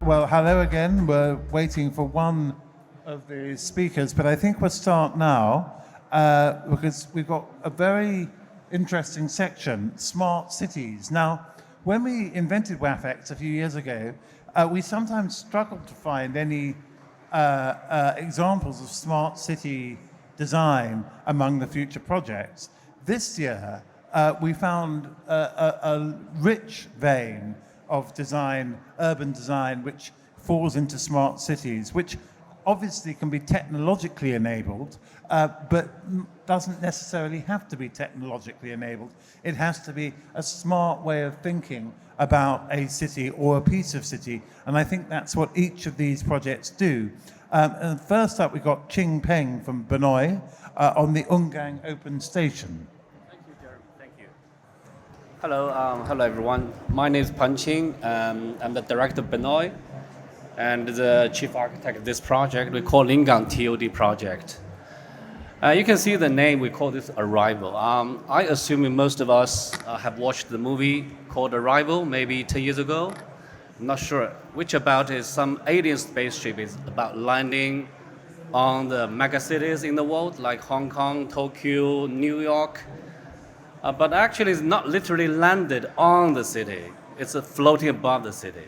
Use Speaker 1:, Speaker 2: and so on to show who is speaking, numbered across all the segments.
Speaker 1: Well, hello again. We're waiting for one of the speakers, but I think we'll start now because we've got a very interesting section, Smart Cities. Now, when we invented WAFX a few years ago, we sometimes struggled to find any examples of smart city design among the future projects. This year, we found a rich vein of design, urban design, which falls into smart cities, which obviously can be technologically enabled, but doesn't necessarily have to be technologically enabled. It has to be a smart way of thinking about a city or a piece of city, and I think that's what each of these projects do. And first up, we've got Ching Peng from Benoi on the Ungang Open Station.
Speaker 2: Hello everyone. My name is Pan Qing. I'm the director of Benoi and the chief architect of this project. We call Lingang TOD project. You can see the name, we call this Arrival. I assume most of us have watched the movie called Arrival maybe 10 years ago. I'm not sure which about is some alien spaceship is about landing on the mega cities in the world like Hong Kong, Tokyo, New York. But actually it's not literally landed on the city. It's floating above the city.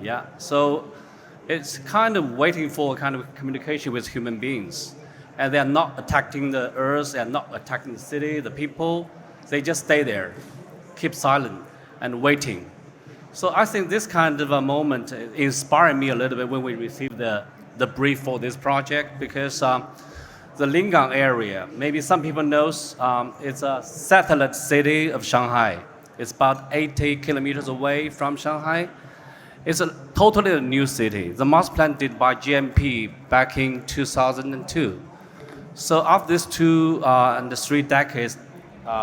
Speaker 2: Yeah, so it's kind of waiting for a kind of communication with human beings. And they are not attacking the earth, they are not attacking the city, the people. They just stay there, keep silent and waiting. So I think this kind of a moment inspired me a little bit when we received the brief for this project, because the Lingang area, maybe some people knows, it's a satellite city of Shanghai. It's about 80 kilometers away from Shanghai. It's a totally new city. The master plan did by GMP back in 2002. So after these 2 and 3 decades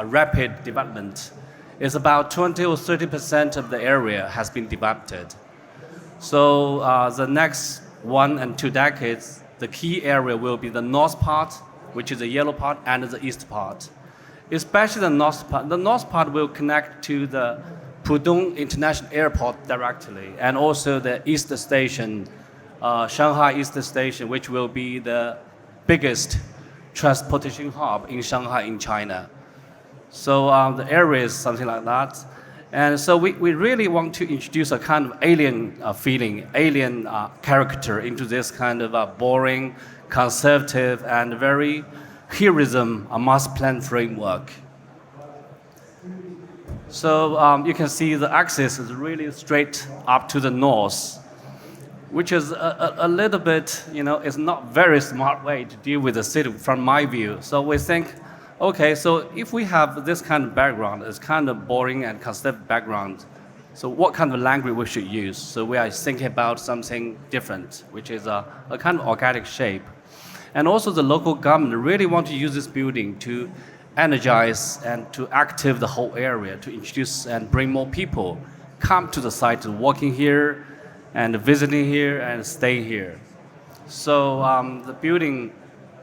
Speaker 2: rapid development, it's about 20 or 30% of the area has been developed. So the next 1 and 2 decades, the key area will be the north part, which is the yellow part, and the east part. Especially the north part. The north part will connect to the Pudong International Airport directly, and also the east station, Shanghai East Station, which will be the biggest transportation hub in Shanghai in China. So the area is something like that. And so we really want to introduce a kind of alien feeling, alien character into this kind of boring, conservative, and very heroism master plan framework. So you can see the axis is really straight up to the north, which is a little bit, it's not very smart way to deal with the city from my view. So we think, okay, so if we have this kind of background, it's kind of boring and conservative background, so what kind of language we should use? So we are thinking about something different, which is a kind of organic shape. And also the local government really want to use this building to energize and to active the whole area, to introduce and bring more people come to the site, working here and visiting here and staying here. So the building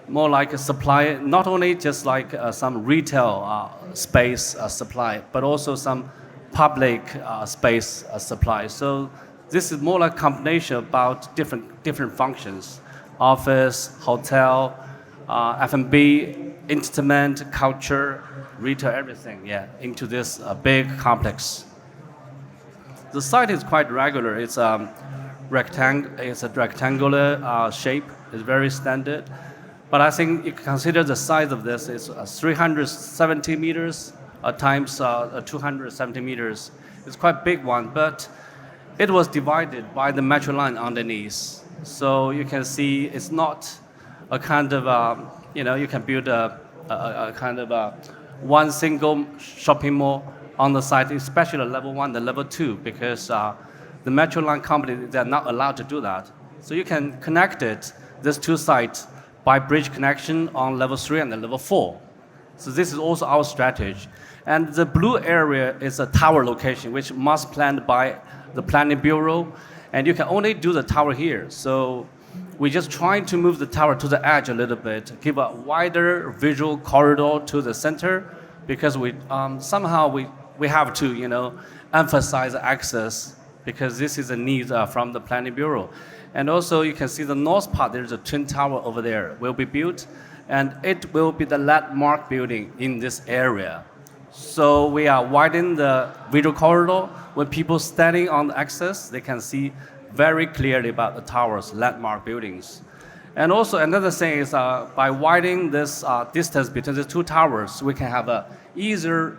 Speaker 2: more like a supply, not only just like some retail space supply, but also some public space supply. So this is more like a combination about different functions: office, hotel, F&B, entertainment, culture, retail, everything, into this big complex. The site is quite regular. It's a rectangular shape. It's very standard. But I think you consider the size of this is 370 meters times 270 meters. It's quite a big one, but it was divided by the metro line underneath. So you can see it's not a kind of, you can build a kind of one single shopping mall on the site, especially level 1 and level 2, because the metro line company, they're not allowed to do that. So you can connect these 2 sites by bridge connection on level 3 and level 4. So this is also our strategy. And the blue area is a tower location, which must planned by the planning bureau. And you can only do the tower here. So we're just trying to move the tower to the edge a little bit, give a wider visual corridor to the center, because we somehow we have to, emphasize access because this is a need from the Planning Bureau. And also you can see the north part, there's a twin tower over there, will be built, and it will be the landmark building in this area. So we are widening the visual corridor. When people standing on the access, they can see very clearly about the towers, landmark buildings. And also another thing is by widening this distance between the two towers, we can have a easier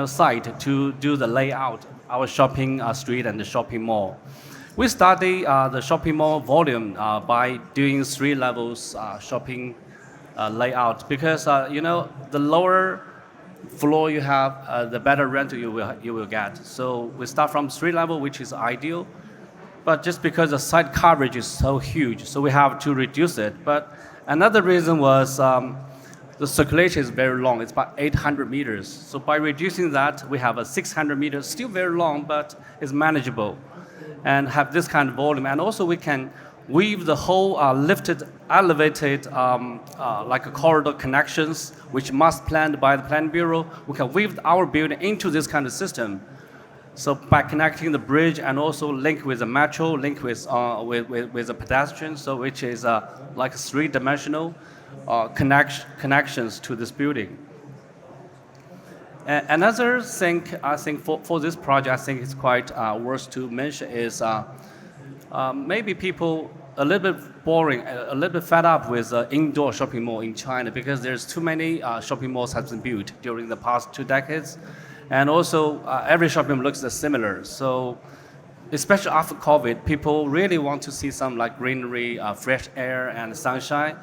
Speaker 2: site to do the layout, our shopping street and the shopping mall. We study the shopping mall volume by doing 3 levels shopping layout, because the lower floor you have, the better rent you will get. So we start from 3 level, which is ideal, but just because the site coverage is so huge, so we have to reduce it. But another reason was the circulation is very long. It's about 800 meters. So by reducing that, we have a 600 meters, still very long, but it's manageable, and have this kind of volume. And also we can weave the whole lifted, elevated, like a corridor connections, which must planned by the Planning Bureau. We can weave our building into this kind of system. So by connecting the bridge and also link with the metro, link with the pedestrian, so which is like 3-dimensional connections to this building. Another thing I think for this project, I think it's quite worth to mention is maybe people a little bit boring, a little bit fed up with indoor shopping mall in China, because there's too many shopping malls have been built during the past 2 decades. And also every shopping mall looks similar. So especially after COVID, people really want to see some like greenery, fresh air and sunshine.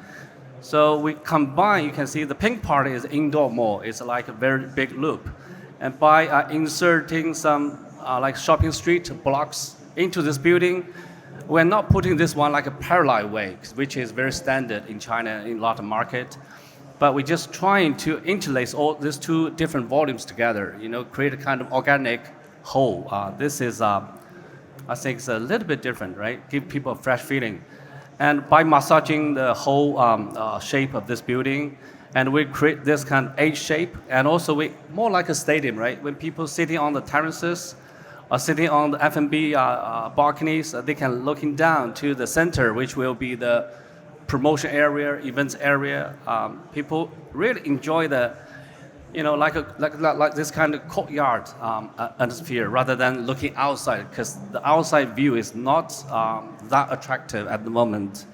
Speaker 2: So we combine, you can see the pink part is indoor mall. It's like a very big loop. And by inserting some like shopping street blocks into this building, we're not putting this one like a parallel way, which is very standard in China in a lot of market. But we're just trying to interlace all these 2 different volumes together, create a kind of organic whole. This is, I think it's a little bit different, right? Give people a fresh feeling. And by massaging the whole shape of this building, and we create this kind of H shape, and also we more like a stadium, right? When people sitting on the terraces or sitting on the F&B balconies, they can looking down to the center, which will be the promotion area, events area. People really enjoy the, like this kind of courtyard atmosphere rather than looking outside, because the outside view is not that attractive at the moment.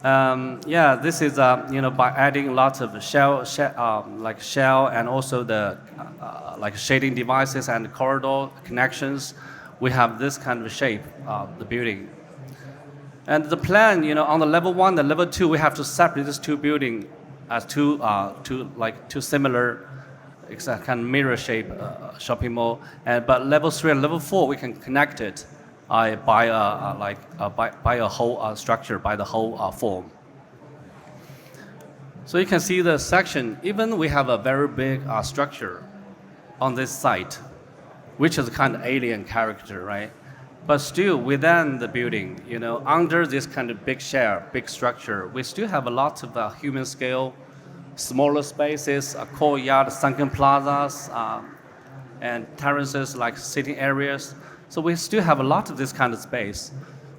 Speaker 2: This is by adding lots of shell and also the like shading devices and corridor connections, we have this kind of shape of the building. And the plan, on the level 1 and level 2, we have to separate these 2 buildings as two similar, exact kind of mirror shape shopping mall. But level 3 and level 4, we can connect it by a whole structure, by the whole form. So you can see the section. Even we have a very big structure on this site, which is kind of alien character, right? But still, within the building, under this kind of big share, big structure, we still have a lot of human scale, smaller spaces, courtyard, sunken plazas, and terraces like sitting areas. So we still have a lot of this kind of space.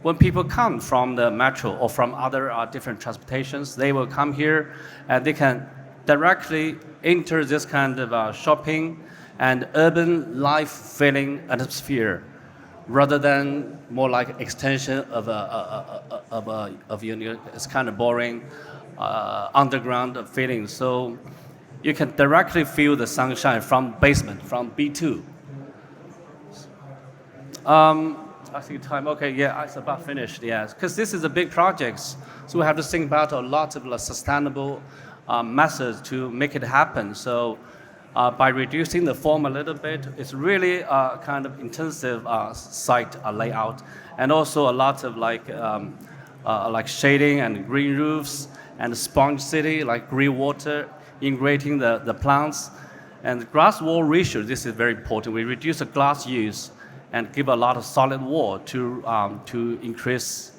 Speaker 2: When people come from the metro or from other different transportations, they will come here and they can directly enter this kind of shopping and urban life feeling atmosphere, rather than more like extension of it's kind of boring underground feeling. So you can directly feel the sunshine from basement, from B2. I see time. Okay, yeah, it's about finished. Yes, because this is a big project, so we have to think about a lot of sustainable methods to make it happen. So by reducing the form a little bit, it's really a kind of intensive site layout, and also a lot of like shading and green roofs and sponge city, like green water, integrating the plants, and grass wall ratio. This is very important. We reduce the glass use and give a lot of solid wall to increase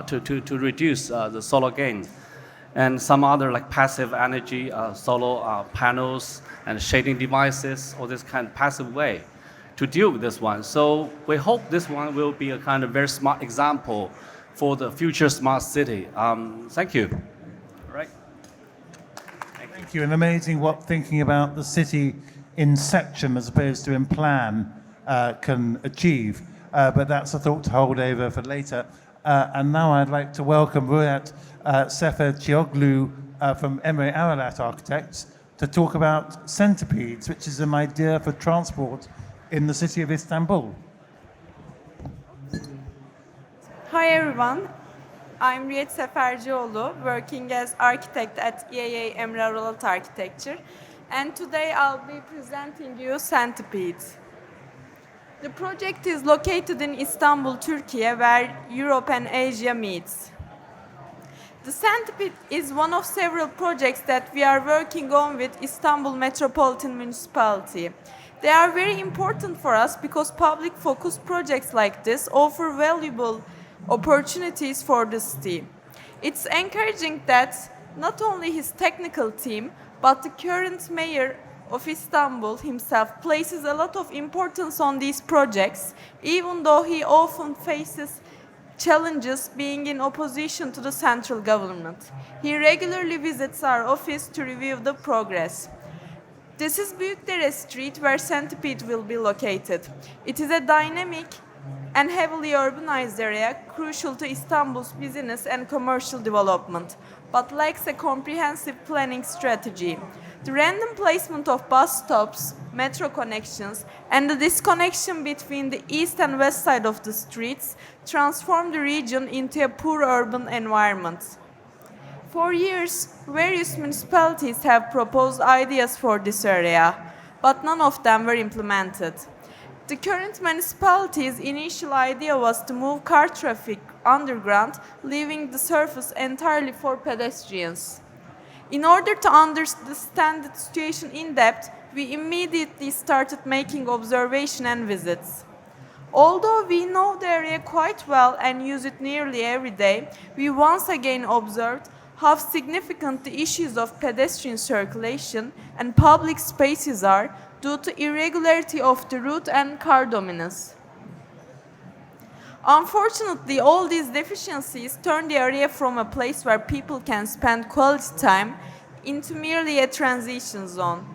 Speaker 2: to reduce the solar gain, and some other like passive energy solar panels and shading devices, or this kind of passive way to deal with this one. So we hope this one will be a kind of very smart example for the future smart city. Thank you. All right.
Speaker 1: Thank you. And amazing what thinking about the city in section as opposed to in plan can achieve. But that's a thought to hold over for later. And now I'd like to welcome Ruat Sefercioglu from Emre Aralat Architects to talk about centipedes, which is an idea for transport in the city of Istanbul.
Speaker 3: Hi everyone, I'm Riyet Sefercioğlu, working as architect at EAA Emre Aralat Architecture, and today I'll be presenting you centipedes. The project is located in Istanbul, Turkey, where Europe and Asia meets. The centipede is one of several projects that we are working on with Istanbul Metropolitan Municipality. They are very important for us because public-focused projects like this offer valuable opportunities for the city. It's encouraging that not only his technical team, but the current mayor of Istanbul himself places a lot of importance on these projects, even though he often faces challenges being in opposition to the central government. He regularly visits our office to review the progress. This is Büyükdere Street, where Centipede will be located. It is a dynamic and heavily urbanized area crucial to Istanbul's business and commercial development, but lacks a comprehensive planning strategy. The random placement of bus stops, metro connections, and the disconnection between the east and west side of the streets transform the region into a poor urban environment. For years, various municipalities have proposed ideas for this area, but none of them were implemented. The current municipality's initial idea was to move car traffic underground, leaving the surface entirely for pedestrians. In order to understand the situation in depth, we immediately started making observation and visits. Although we know the area quite well and use it nearly every day, we once again observed how significant the issues of pedestrian circulation and public spaces are due to irregularity of the route and car dominance. Unfortunately, all these deficiencies turn the area from a place where people can spend quality time into merely a transition zone.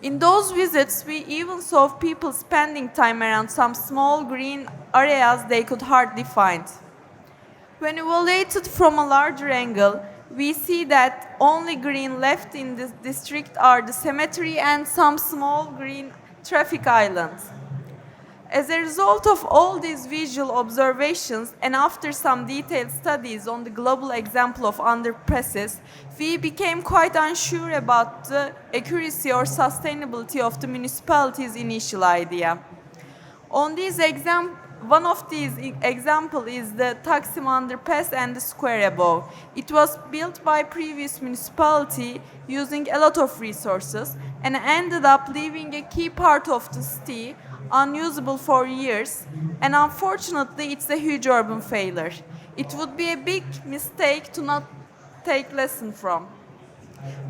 Speaker 3: In those visits, we even saw people spending time around some small green areas they could hardly find. When evaluated from a larger angle, we see that only green left in this district are the cemetery and some small green traffic islands. As a result of all these visual observations and after some detailed studies on the global example of underpasses, we became quite unsure about the accuracy or sustainability of the municipality's initial idea. One of these examples is the Taksim underpass and the square above. It was built by previous municipality using a lot of resources and ended up leaving a key part of the city unusable for years, and unfortunately it's a huge urban failure. It would be a big mistake to not take lesson from.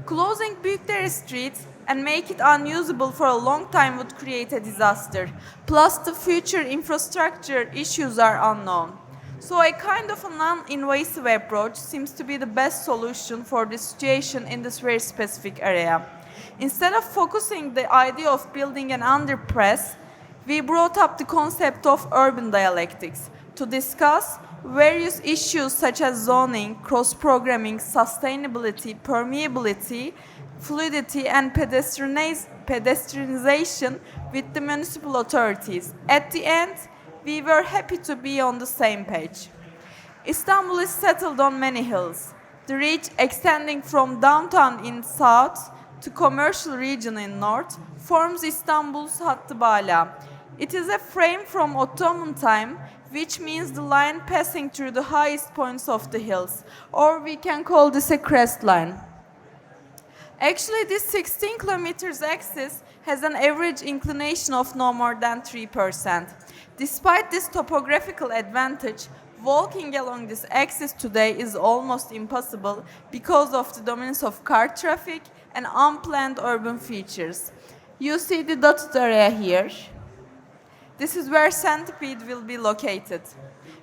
Speaker 3: Closing Büyükdere Street and make it unusable for a long time would create a disaster. Plus the future infrastructure issues are unknown. So a kind of a non-invasive approach seems to be the best solution for the situation in this very specific area. Instead of focusing the idea of building an underpass, we brought up the concept of urban dialectics to discuss various issues such as zoning, cross-programming, sustainability, permeability, fluidity, and pedestrianization with the municipal authorities. At the end, we were happy to be on the same page. Istanbul is settled on many hills. The ridge extending from downtown in south to commercial region in north forms Istanbul's Hattı Bala. It is a frame from Ottoman time, which means the line passing through the highest points of the hills, or we can call this a crest line. Actually, this 16 kilometers axis has an average inclination of no more than 3%. Despite this topographical advantage, walking along this axis today is almost impossible because of the dominance of car traffic and unplanned urban features. You see the dotted area here. This is where Centipede will be located.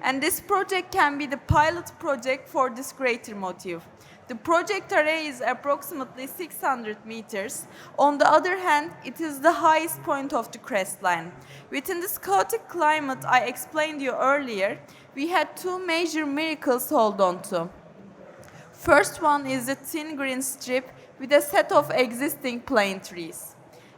Speaker 3: And this project can be the pilot project for this greater motive. The project array is approximately 600 meters. On the other hand, it is the highest point of the crest line. Within this chaotic climate I explained you earlier, we had two major miracles to hold on to. First one is the thin green strip with a set of existing plane trees.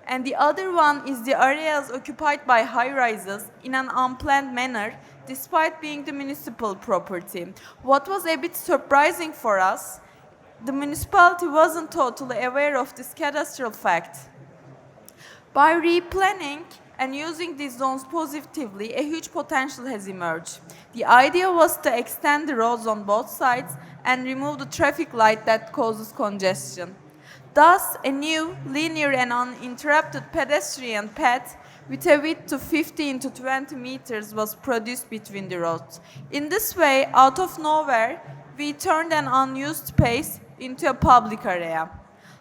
Speaker 3: And the other one is the areas occupied by high-rises in an unplanned manner, despite being the municipal property. What was a bit surprising for us, the municipality wasn't totally aware of this cadastral fact. By replanning and using these zones positively, a huge potential has emerged. The idea was to extend the roads on both sides and remove the traffic light that causes congestion. Thus, a new, linear and uninterrupted pedestrian path with a width of 15 to 20 meters was produced between the roads. In this way, out of nowhere, we turned an unused space into a public area.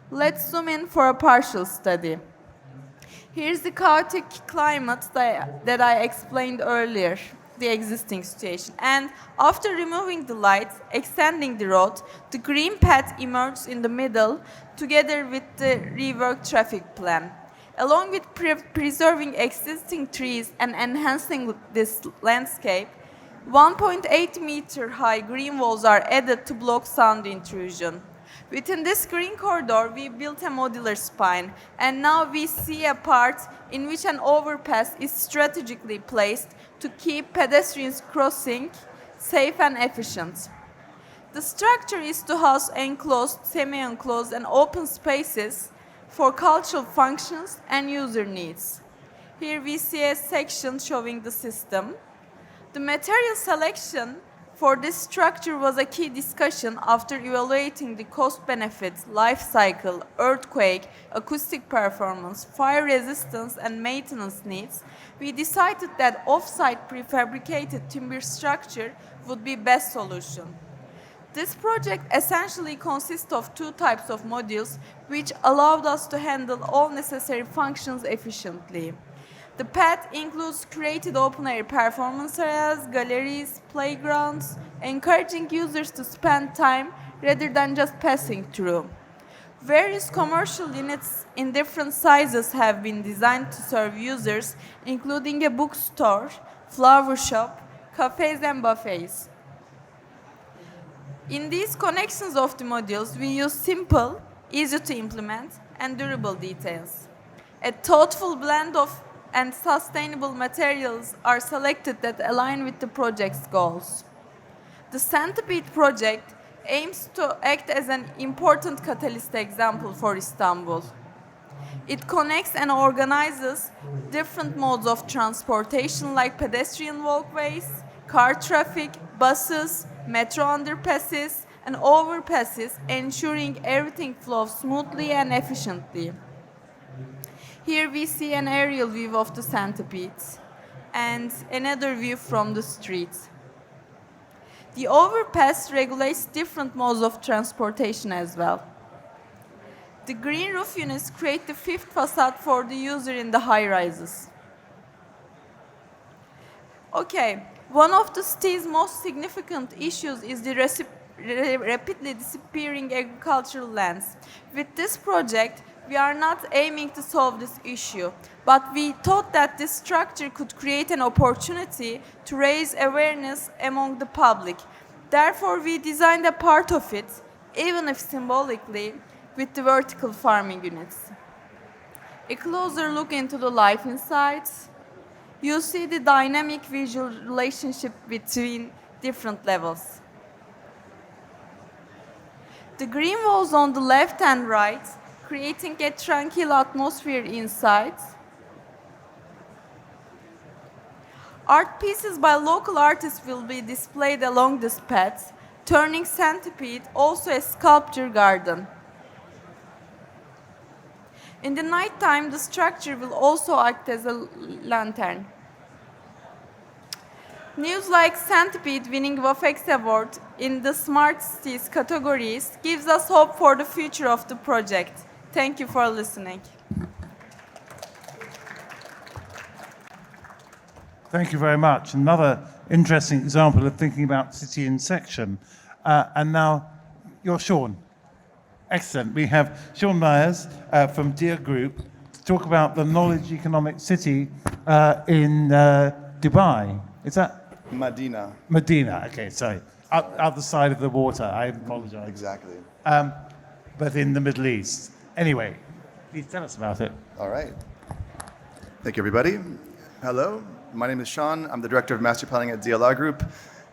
Speaker 3: Let's zoom in for a partial study. Here's the chaotic climate that I explained earlier, the existing situation. And after removing the lights, extending the road, the green path emerged in the middle together with the reworked traffic plan. Along with preserving existing trees and enhancing this landscape, 1.8 meter high green walls are added to block sound intrusion. Within this green corridor, we built a modular spine, and now we see a part in which an overpass is strategically placed to keep pedestrians crossing safe and efficient. The structure is to house enclosed, semi-enclosed, and open spaces for cultural functions and user needs. Here we see a section showing the system. The material selection for this structure was a key discussion after evaluating the cost-benefit, life cycle, earthquake, acoustic performance, fire resistance, and maintenance needs. We decided that off-site prefabricated timber structure would be best solution. This project essentially consists of two types of modules which allowed us to handle all necessary functions efficiently. The path includes created open-air performance areas, galleries, playgrounds, encouraging users to spend time rather than just passing through. Various commercial units in different sizes have been designed to serve users, including a bookstore, flower shop, cafes, and buffets. In these connections of the modules, we use simple, easy to implement, and durable details. A thoughtful blend of and sustainable materials are selected that align with the project's goals. The Centipede project aims to act as an important catalyst example for Istanbul. It connects and organizes different modes of transportation like pedestrian walkways, car traffic, buses, metro underpasses, and overpasses, ensuring everything flows smoothly and efficiently. Here we see an aerial view of the Centipede and another view from the street. The overpass regulates different modes of transportation as well. The green roof units create the fifth facade for the user in the high-rises. Okay, one of the city's most significant issues is the rapidly disappearing agricultural lands. With this project, we are not aiming to solve this issue, but we thought that this structure could create an opportunity to raise awareness among the public. Therefore, we designed a part of it, even if symbolically, with the vertical farming units. A closer look into the life inside. You see the dynamic visual relationship between different levels. The green walls on the left and right, creating a tranquil atmosphere inside. Art pieces by local artists will be displayed along this path, turning Centipede also a sculpture garden. In the nighttime, the structure will also act as a lantern. News like Centipede winning WAFX Award in the Smart Cities categories gives us hope for the future of the project. Thank you for listening.
Speaker 1: Thank you very much. Another interesting example of thinking about city in section. And now you're Sean. Excellent. We have Sean Myers from Deer Group to talk about the knowledge economic city in Dubai. Is that?
Speaker 4: Medina.
Speaker 1: Medina. Okay, sorry. Other side of the water. I apologize.
Speaker 4: Exactly.
Speaker 1: But in the Middle East. Anyway, please tell us about it.
Speaker 4: All right. Thank you, everybody. Hello. My name is Sean. I'm the Director of Master Planning at DLR Group.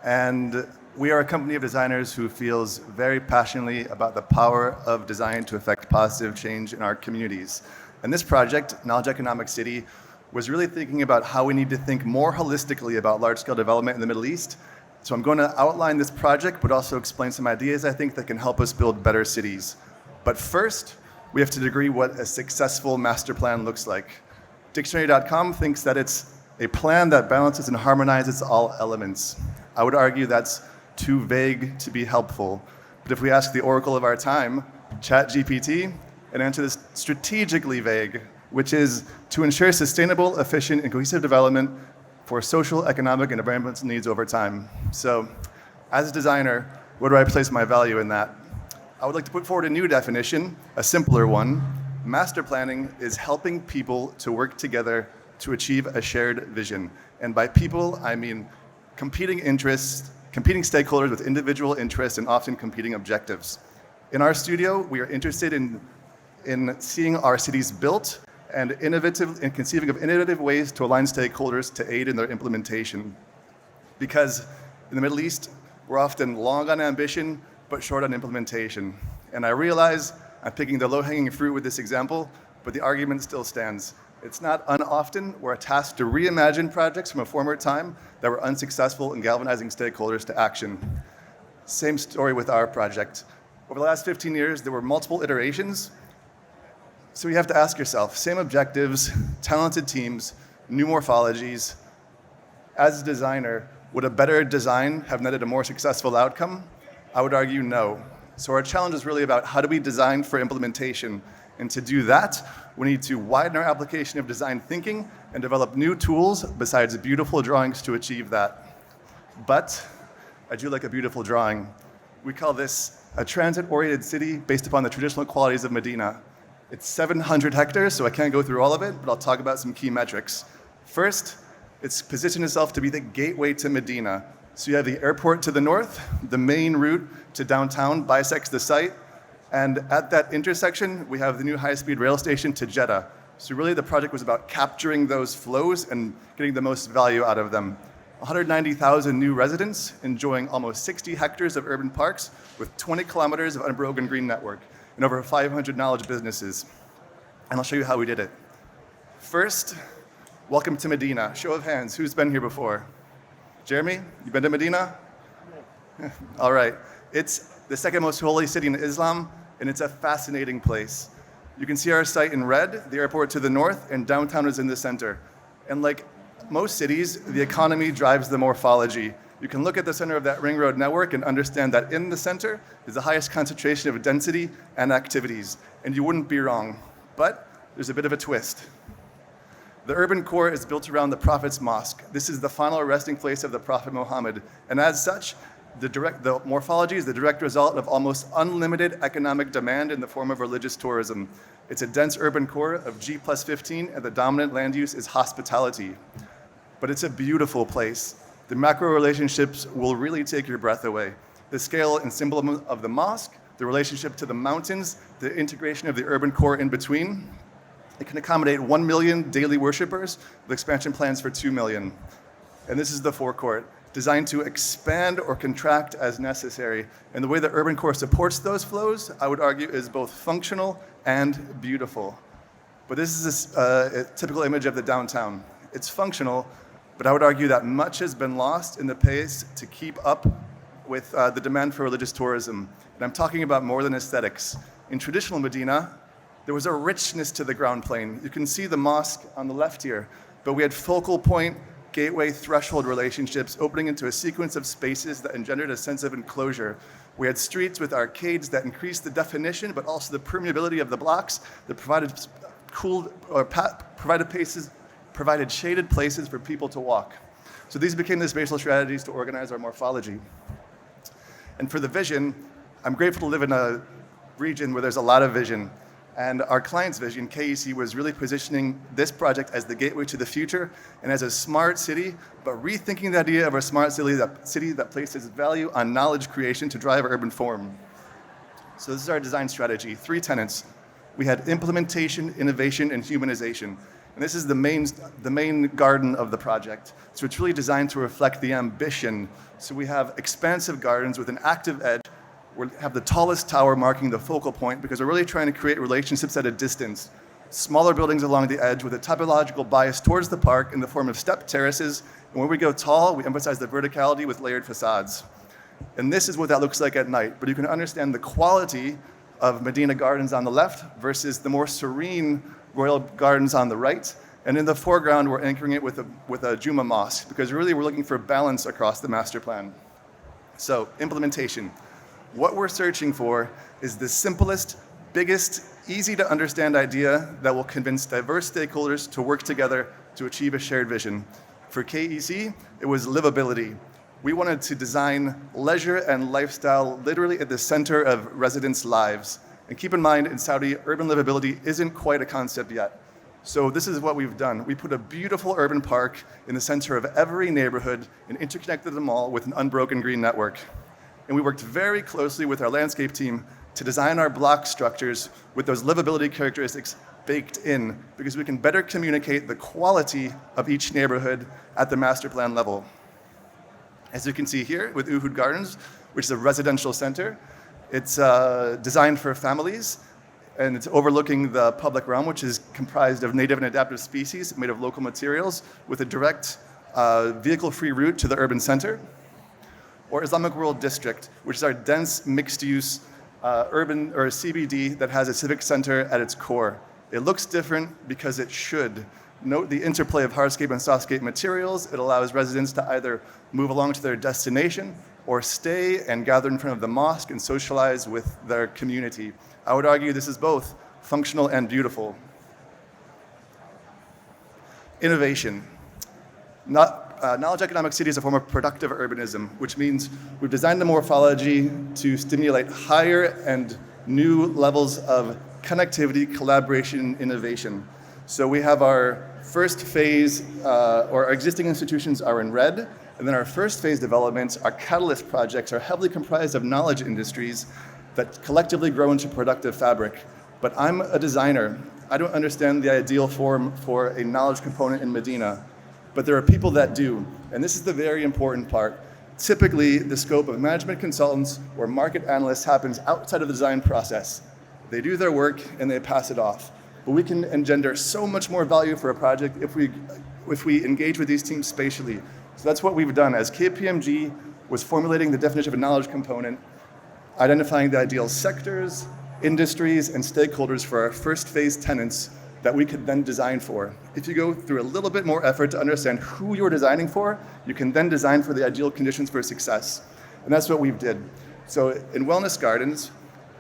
Speaker 4: And we are a company of designers who feels very passionately about the power of design to affect positive change in our communities. And this project, Knowledge Economic City, was really thinking about how we need to think more holistically about large-scale development in the Middle East. So I'm going to outline this project, but also explain some ideas I think that can help us build better cities. But first, we have to agree what a successful master plan looks like. Dictionary.com thinks that it's a plan that balances and harmonizes all elements. I would argue that's too vague to be helpful. But if we ask the oracle of our time, ChatGPT, an answer that's strategically vague, which is to ensure sustainable, efficient, and cohesive development for social, economic, and environmental needs over time. So, as a designer, where do I place my value in that? I would like to put forward a new definition, a simpler one. Master planning is helping people to work together to achieve a shared vision. And by people, I mean competing interests, competing stakeholders with individual interests and often competing objectives. In our studio, we are interested in seeing our cities built and conceiving of innovative ways to align stakeholders to aid in their implementation. Because in the Middle East, we're often long on ambition, but short on implementation. And I realize I'm picking the low-hanging fruit with this example, but the argument still stands. It's not unoften we're tasked to reimagine projects from a former time that were unsuccessful in galvanizing stakeholders to action. Same story with our project. Over the last 15 years, there were multiple iterations. So you have to ask yourself, same objectives, talented teams, new morphologies. As a designer, would a better design have netted a more successful outcome? I would argue no. So our challenge is really about how do we design for implementation? And to do that, we need to widen our application of design thinking and develop new tools besides beautiful drawings to achieve that. But I do like a beautiful drawing. We call this a transit-oriented city based upon the traditional qualities of Medina. It's 700 hectares, so I can't go through all of it, but I'll talk about some key metrics. First, it's positioned itself to be the gateway to Medina. So you have the airport to the north, the main route to downtown bisects the site, and at that intersection, we have the new high-speed rail station to Jeddah. So really the project was about capturing those flows and getting the most value out of them. 190,000 new residents enjoying almost 60 hectares of urban parks with 20 kilometers of unbroken green network and over 500 knowledge businesses. And I'll show you how we did it. First, welcome to Medina. Show of hands, who's been here before? Jeremy, you been to Medina? All right. It's the second most holy city in Islam, and it's a fascinating place. You can see our site in red, the airport to the north, and downtown is in the center. And like most cities, the economy drives the morphology. You can look at the center of that ring road network and understand that in the center is the highest concentration of density and activities. And you wouldn't be wrong. But there's a bit of a twist. The urban core is built around the Prophet's mosque. This is the final resting place of the Prophet Muhammad. And as such, the morphology is the direct result of almost unlimited economic demand in the form of religious tourism. It's a dense urban core of G+15, and the dominant land use is hospitality. But it's a beautiful place. The macro relationships will really take your breath away. The scale and symbolism of the mosque, the relationship to the mountains, the integration of the urban core in between. It can accommodate 1 million daily worshipers with expansion plans for 2 million. And this is the forecourt, designed to expand or contract as necessary. And the way the urban core supports those flows, I would argue, is both functional and beautiful. But this is a typical image of the downtown. It's functional, but I would argue that much has been lost in the pace to keep up with the demand for religious tourism. And I'm talking about more than aesthetics. In traditional Medina, there was a richness to the ground plane. You can see the mosque on the left here, but we had focal point, gateway, threshold relationships opening into a sequence of spaces that engendered a sense of enclosure. We had streets with arcades that increased the definition, but also the permeability of the blocks that provided shaded places for people to walk. So these became the spatial strategies to organize our morphology. And for the vision, I'm grateful to live in a region where there's a lot of vision. And our client's vision, KEC, was really positioning this project as the gateway to the future and as a smart city, but rethinking the idea of a smart city that places value on knowledge creation to drive urban form. So this is our design strategy, 3 tenets. We had implementation, innovation, and humanization. And this is the main garden of the project. So it's really designed to reflect the ambition. So we have expansive gardens with an active edge. We have the tallest tower marking the focal point because we're really trying to create relationships at a distance. Smaller buildings along the edge with a typological bias towards the park in the form of step terraces. And when we go tall, we emphasize the verticality with layered facades. And this is what that looks like at night. But you can understand the quality of Medina Gardens on the left versus the more serene Royal Gardens on the right. And in the foreground, we're anchoring it with a Juma mosque because really we're looking for balance across the master plan. So implementation. What we're searching for is the simplest, biggest, easy to understand idea that will convince diverse stakeholders to work together to achieve a shared vision. For KEC, it was livability. We wanted to design leisure and lifestyle literally at the center of residents' lives. And keep in mind, in Saudi, urban livability isn't quite a concept yet. So this is what we've done. We put a beautiful urban park in the center of every neighborhood and interconnected them all with an unbroken green network. And we worked very closely with our landscape team to design our block structures with those livability characteristics baked in because we can better communicate the quality of each neighborhood at the master plan level. As you can see here with Uhud Gardens, which is a residential center, it's designed for families and it's overlooking the public realm, which is comprised of native and adaptive species made of local materials with a direct vehicle-free route to the urban center. Or Islamic World District, which is our dense mixed-use urban or CBD that has a civic center at its core. It looks different because it should. Note the interplay of hardscape and softscape materials. It allows residents to either move along to their destination or stay and gather in front of the mosque and socialize with their community. I would argue this is both functional and beautiful. Innovation. Knowledge economic city is a form of productive urbanism, which means we've designed the morphology to stimulate higher and new levels of connectivity, collaboration, and innovation. So we have our first phase, or our existing institutions are in red, and then our first phase developments, our catalyst projects, are heavily comprised of knowledge industries that collectively grow into productive fabric. But I'm a designer. I don't understand the ideal form for a knowledge component in Medina. But there are people that do, and this is the very important part. Typically, the scope of management consultants or market analysts happens outside of the design process. They do their work and they pass it off. But we can engender so much more value for a project if we engage with these teams spatially. So that's what we've done. As KPMG was formulating the definition of a knowledge component, identifying the ideal sectors, industries, and stakeholders for our first phase tenants that we could then design for. If you go through a little bit more effort to understand who you're designing for, you can then design for the ideal conditions for success. And that's what we've did. So in Wellness Gardens,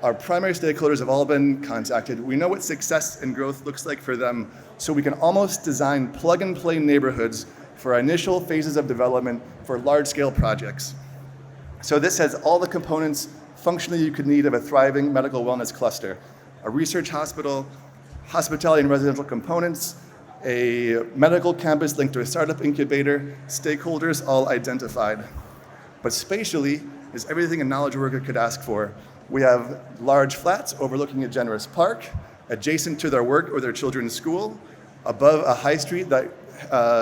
Speaker 4: our primary stakeholders have all been contacted. We know what success and growth looks like for them, so we can almost design plug-and-play neighborhoods for our initial phases of development for large-scale projects. So this has all the components functionally you could need of a thriving medical wellness cluster. A research hospital, hospitality and residential components, a medical campus linked to a startup incubator, stakeholders all identified. But spatially is everything a knowledge worker could ask for. We have large flats overlooking a generous park, adjacent to their work or their children's school, above a high street that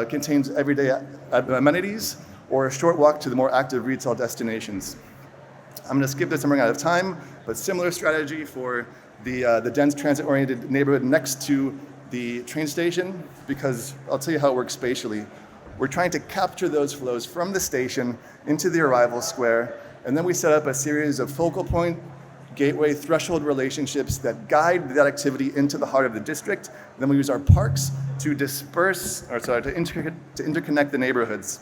Speaker 4: contains everyday amenities, or a short walk to the more active retail destinations. I'm going to skip this, I'm running out of time, but similar strategy for the dense transit-oriented neighborhood next to the train station, because I'll tell you how it works spatially. We're trying to capture those flows from the station into the arrival square, and then we set up a series of focal point, gateway, threshold relationships that guide that activity into the heart of the district. And then we use our parks to to interconnect the neighborhoods.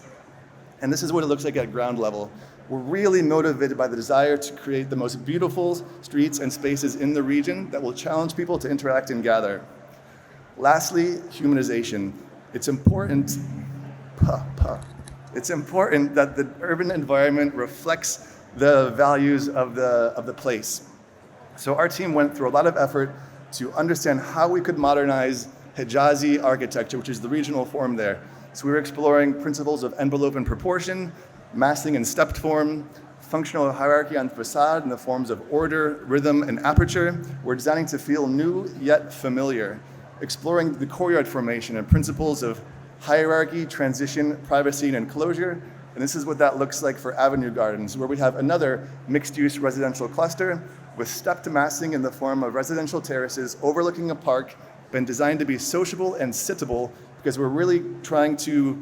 Speaker 4: And this is what it looks like at ground level. We're really motivated by the desire to create the most beautiful streets and spaces in the region that will challenge people to interact and gather. Lastly, humanization. It's important it's important that the urban environment reflects the values of the place. So our team went through a lot of effort to understand how we could modernize Hijazi architecture, which is the regional form there. So we were exploring principles of envelope and proportion, massing in stepped form, functional hierarchy on facade in the forms of order, rhythm, and aperture. We're designing to feel new yet familiar, exploring the courtyard formation and principles of hierarchy, transition, privacy, and enclosure. And this is what that looks like for Avenue Gardens, where we have another mixed-use residential cluster with stepped massing in the form of residential terraces overlooking a park, been designed to be sociable and sittable because we're really trying to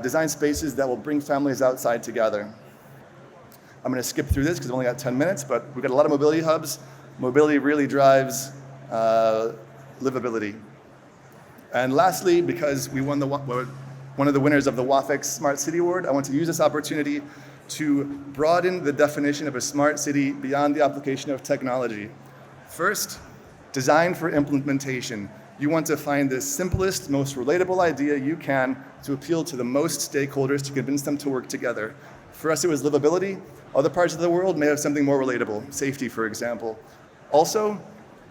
Speaker 4: design spaces that will bring families outside together. I'm going to skip through this because I've only got 10 minutes, but we've got a lot of mobility hubs. Mobility really drives livability. And lastly, because we won one of the winners of the WAFX Smart City Award, I want to use this opportunity to broaden the definition of a smart city beyond the application of technology. First, design for implementation. You want to find the simplest, most relatable idea you can to appeal to the most stakeholders to convince them to work together. For us, it was livability. Other parts of the world may have something more relatable, safety, for example. Also,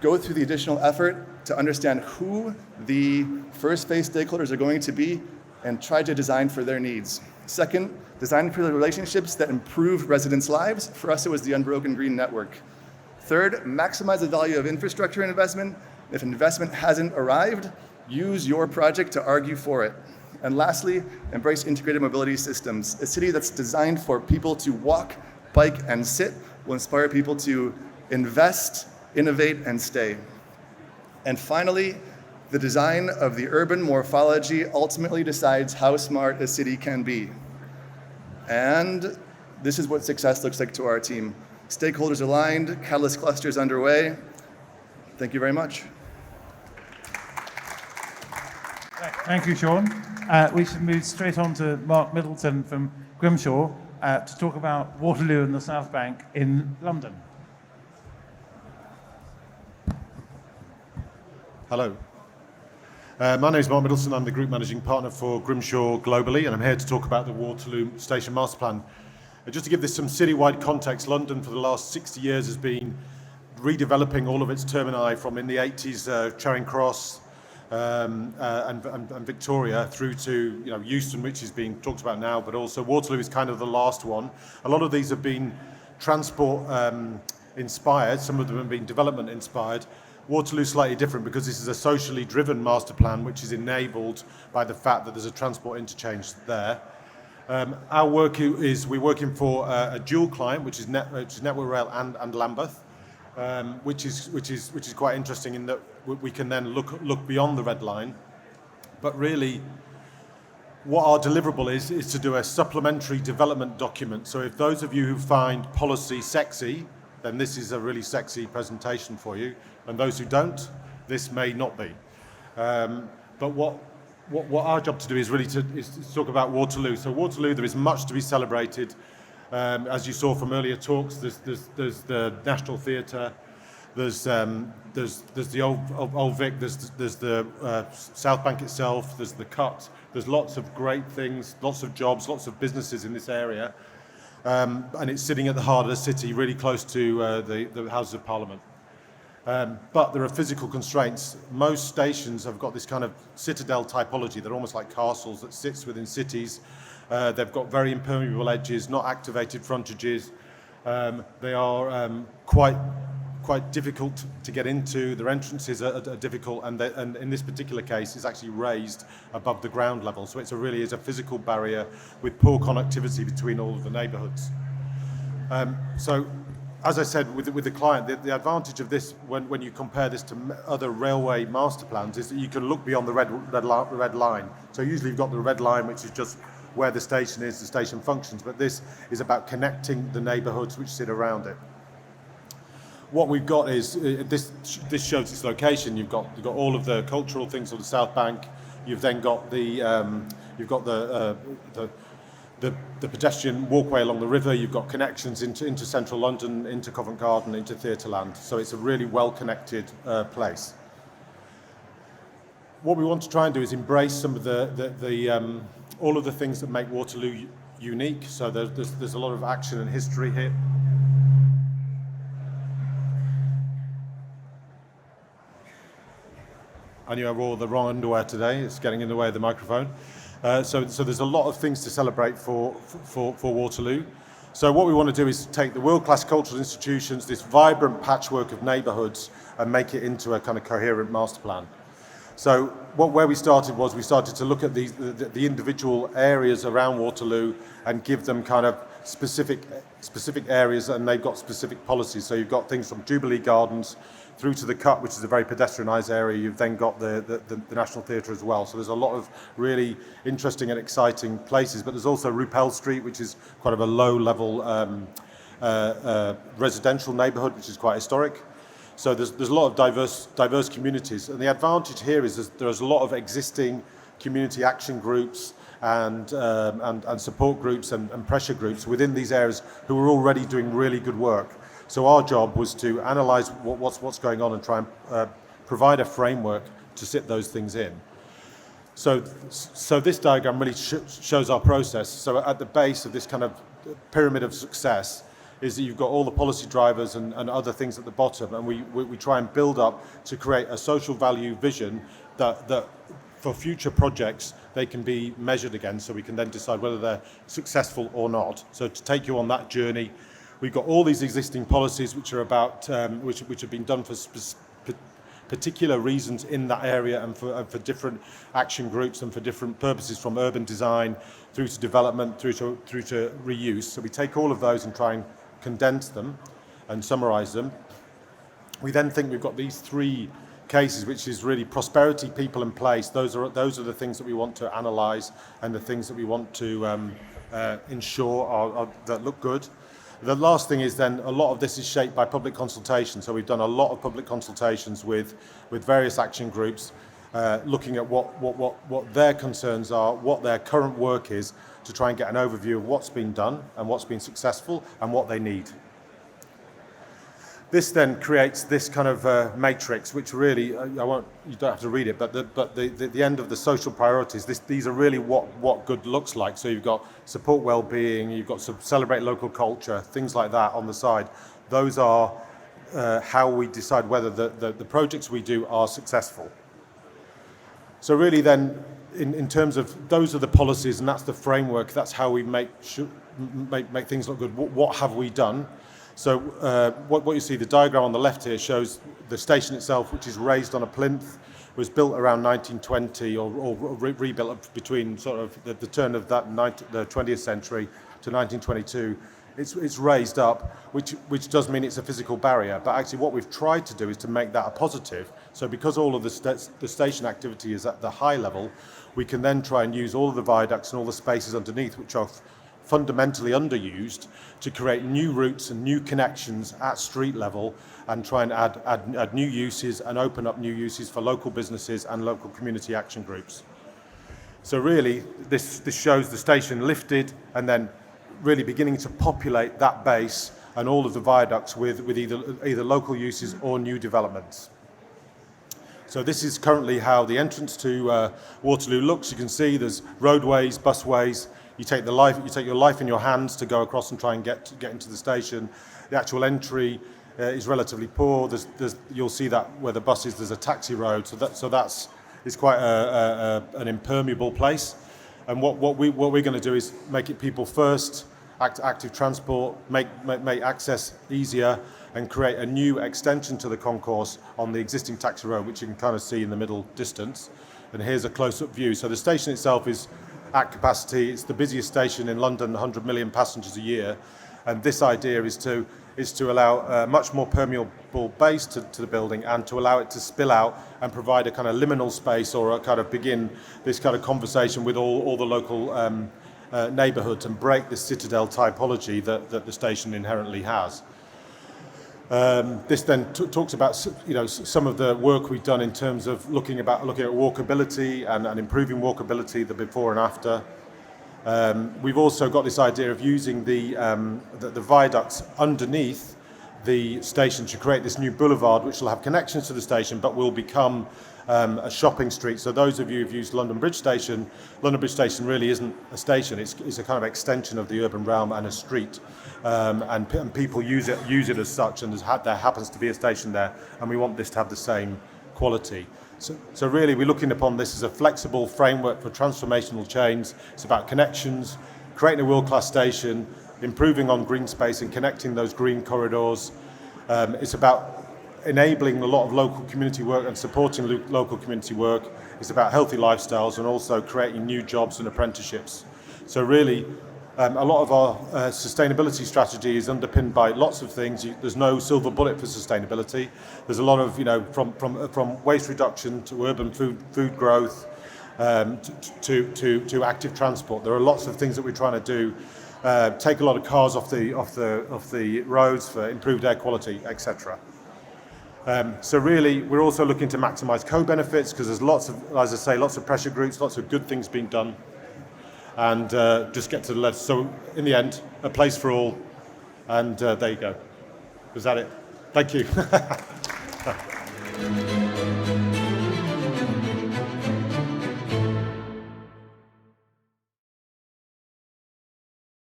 Speaker 4: go through the additional effort to understand who the first phase stakeholders are going to be and try to design for their needs. Second, design for the relationships that improve residents' lives. For us, it was the Unbroken Green Network. Third, maximize the value of infrastructure investment. If investment hasn't arrived, use your project to argue for it. And lastly, embrace integrated mobility systems. A city that's designed for people to walk, bike, and sit will inspire people to invest, innovate, and stay. And finally, the design of the urban morphology ultimately decides how smart a city can be. And this is what success looks like to our team. Stakeholders aligned, catalyst clusters underway. Thank you very much.
Speaker 1: Thank you, Sean. We should move straight on to Mark Middleton from Grimshaw to talk about Waterloo and the South Bank in London.
Speaker 5: Hello. My name is Mark Middleton. I'm the Group Managing Partner for Grimshaw globally, and I'm here to talk about the Waterloo Station Master Plan. Just to give this some citywide context, London for the last 60 years has been redeveloping all of its termini from in the 80s, Charing Cross and Victoria through to Euston, which is being talked about now, but also Waterloo is kind of the last one. A lot of these have been transport inspired, some of them have been development inspired. Waterloo's slightly different because this is a socially driven master plan which is enabled by the fact that there's a transport interchange there. Our work is we're working for a dual client, which is Network Rail and Lambeth, which is quite interesting in that we can then look beyond the red line. But really, what our deliverable is to do a supplementary development document. So if those of you who find policy sexy, then this is a really sexy presentation for you. And those who don't, this may not be. But what our job to do is really to talk about Waterloo. So Waterloo, there is much to be celebrated. As you saw from earlier talks, there's the National Theatre, there's the old Vic, there's the South Bank itself, there's the Cut. There's lots of great things, lots of jobs, lots of businesses in this area. And it's sitting at the heart of the city, really close to the Houses of Parliament. But there are physical constraints. Most stations have got this kind of citadel typology. They're almost like castles that sits within cities. They've got very impermeable edges, not activated frontages. They are quite difficult to get into. Their entrances are difficult, and in this particular case, it's actually raised above the ground level. So it really is a physical barrier with poor connectivity between all of the neighbourhoods. So, as I said, with the client, the advantage of this, when you compare this to other railway master plans, is that you can look beyond the red line. So usually you've got the red line, which is just where the station is, the station functions, but this is about connecting the neighbourhoods which sit around it. What we've got is, this shows its location. You've got all of the cultural things on the South Bank. You've then got the pedestrian walkway along the river. You've got connections into central London, into Covent Garden, into Theatreland. So it's a really well-connected place. What we want to try and do is embrace some of all of the things that make Waterloo unique. So there's a lot of action and history here. I knew I wore the wrong underwear today. It's getting in the way of the microphone. So there's a lot of things to celebrate for Waterloo. So what we want to do is take the world-class cultural institutions, this vibrant patchwork of neighbourhoods, and make it into a kind of coherent master plan. So where we started was we started to look at the individual areas around Waterloo and give them kind of specific areas, and they've got specific policies. So you've got things from Jubilee Gardens through to the Cut, which is a very pedestrianised area. You've then got the National Theatre as well. So there's a lot of really interesting and exciting places. But there's also Rupel Street, which is quite of a low-level residential neighbourhood, which is quite historic. So there's a lot of diverse communities. And the advantage here is there's a lot of existing community action groups and support groups and pressure groups within these areas who are already doing really good work. So our job was to analyse what's going on and try and provide a framework to sit those things in. So this diagram really shows our process. So at the base of this kind of pyramid of success is that you've got all the policy drivers and other things at the bottom, and we try and build up to create a social value vision that for future projects they can be measured against, so we can then decide whether they're successful or not. So to take you on that journey, we've got all these existing policies which are about which have been done for particular reasons in that area and for different action groups and for different purposes, from urban design through to development through to reuse. So we take all of those and try and condense them and summarise them. We then think we've got these three cases, which is really prosperity, people and place. Those are the things that we want to analyse and the things that we want to ensure that look good. The last thing is then a lot of this is shaped by public consultation. So we've done a lot of public consultations with various action groups, looking at what their concerns are, what their current work is, to try and get an overview of what's been done and what's been successful and what they need. This then creates this kind of matrix, which really, you don't have to read it, but the end of the social priorities, these are really what good looks like. So you've got support well-being, you've got celebrate local culture, things like that on the side. Those are how we decide whether the projects we do are successful. So really then, in terms of those are the policies and that's the framework, that's how we make things look good. What have we done? So what you see, the diagram on the left here shows the station itself, which is raised on a plinth, was built around 1920 or rebuilt between sort of the turn of the 20th century to 1922. It's raised up, which does mean it's a physical barrier. But actually what we've tried to do is to make that a positive. So because all of the station activity is at the high level, we can then try and use all of the viaducts and all the spaces underneath, which are fundamentally underused, to create new routes and new connections at street level and try and add new uses and open up new uses for local businesses and local community action groups. So really, this shows the station lifted and then really beginning to populate that base and all of the viaducts with either local uses or new developments. So this is currently how the entrance to Waterloo looks. You can see there's roadways, busways. You take your life in your hands to go across and try and get into the station. The actual entry is relatively poor. You'll see that where the bus is, there's a taxi road. So that's quite an impermeable place. And what we're going to do is make it people first, active transport, make access easier, and create a new extension to the concourse on the existing taxi road, which you can kind of see in the middle distance. And here's a close-up view. So the station itself is at capacity. It's the busiest station in London, 100 million passengers a year. And this idea is to allow a much more permeable base to the building and to allow it to spill out and provide a kind of liminal space or a kind of begin this kind of conversation with all the local neighbourhoods and break the citadel typology that the station inherently has. This then talks about some of the work we've done in terms of looking at walkability and improving walkability, the before and after. We've also got this idea of using the viaducts underneath the station to create this new boulevard, which will have connections to the station, but will become a shopping street. So those of you who've used London Bridge Station really isn't a station. It's a kind of extension of the urban realm and a street, and people use it as such. And there happens to be a station there, and we want this to have the same quality. So really, we're looking upon this as a flexible framework for transformational change. It's about connections, creating a world-class station, improving on green space and connecting those green corridors. It's about enabling a lot of local community work and supporting local community work. It's about healthy lifestyles and also creating new jobs and apprenticeships. So really, a lot of our sustainability strategy is underpinned by lots of things. There's no silver bullet for sustainability. There's a lot of, from waste reduction to urban food growth, to active transport. There are lots of things that we're trying to do. Take a lot of cars off the roads for improved air quality, etc. So really, we're also looking to maximise co-benefits because there's lots of pressure groups, lots of good things being done, and just get to the left. So in the end, a place for all, and there you go. Was that it? Thank you.